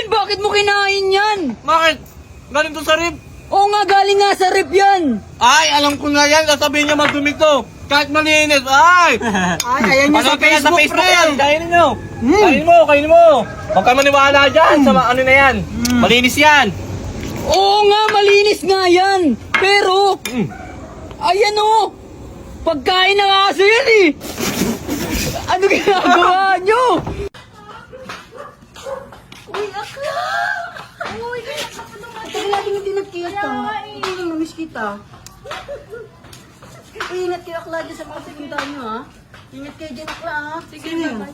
Alvin, bakit mo kinain yan? Bakit? Galing to sa rib. Oo nga, galing nga sa rep yan. Ay, alam ko na yan. Sasabihin niya madumi to. Kahit malinis. Ay! Ay, ayan niya sa Facebook, pre. yan. Kainin nyo. Kainin mo. Huwag ka maniwala dyan sa ano na yan. Malinis yan. Oo nga, malinis nga yan. Pero, ayan o. Pagkain ng aso yan eh. Ano ginagawa nyo? Uy, akla! Uy, kaya ka pa naman. Tagal natin hindi nagkita. Hindi lang namiss kita. Uy, ingat kayo akla dyan sa mga segundaan nyo, ha? Ingat kayo dyan akla, ha? Sige na.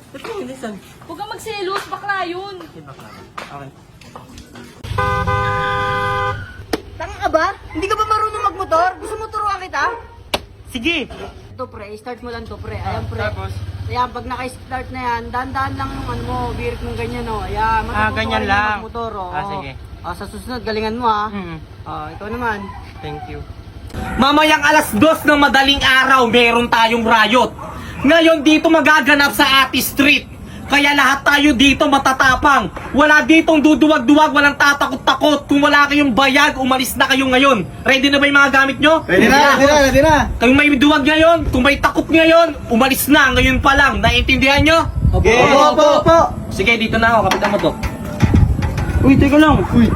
Huwag kang magselos, bakla yun. Okay. Tanga ka ba? Hindi ka ba marunong magmotor? Gusto mo turuan kita? Sige. Ito, pre. Start mo lang to, pre. Ayan, pre. Tapos? Ayan, pag naka-start na yan, dahan-dahan lang yung ano mo, birik mong ganyan, no? Ayan, matututo ganyan ka rin lang. magmotor, oh. Sige. Sa susunod, galingan mo, ha? Mm. Ikaw naman. Thank you. Mamayang alas 2 ng madaling araw, meron tayong riot. Ngayon dito magaganap sa Ati Street. Kaya lahat tayo dito matatapang. Wala ditong duduwag-duwag, walang tatakot-takot. Kung wala kayong bayag, umalis na kayo ngayon. Ready na ba yung mga gamit nyo? Ready na. Kung may duwag ngayon, kung may takot ngayon, umalis na ngayon pa lang. Naiintindihan nyo? Opo. Sige, dito na ako, kapitan mo to. Uy, teka lang. Uy,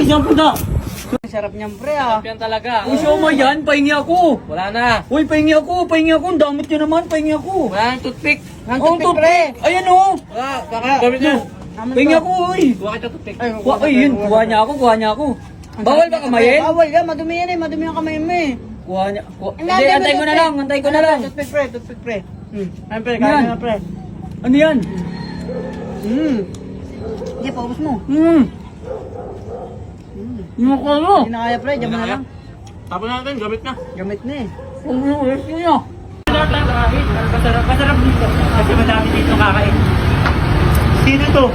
saan punta? Sarap niyan, pre, ha? Yan talaga. Uy, siya yan, pahingi ako. Wala na. Uy, pahingi ako. Ang damot nyo naman, pahingi ako. Wala nang toothpick. Oh, toothpick. Ayan o. Wala, gamit nyo. Pahingi ako, uy. Kuha kita toothpick. Ay, yun, kuha niya ako. Bawal ba kamayin? Bawal ka, madumi yan eh. Madumi yung kamay mo eh. Kuha niya. Hindi, antay ko na lang. Toothpick, pre. Ayun, pre. Yan. Kaya na, pre. Ano yan? Sige, paubos mo. Yung ako. Hindi na kaya, pre. Diyan mo na lang. Tapos natin, gamit na. Gamit na eh. Yung resto niya. Masarap dito. Kasi madami dito kakain. Sino to?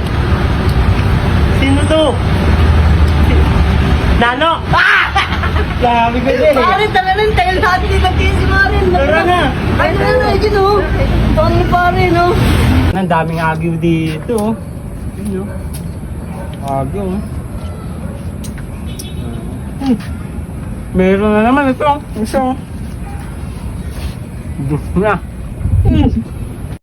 Nano! Dami ka din. Marin, tala lang. Tagal natin dito si Marin. Tara na. Ay, na, dyan o. Ito ni pare, no? Ang daming agyo dito. Yun agyo. Meron na naman ito. Isa. Na.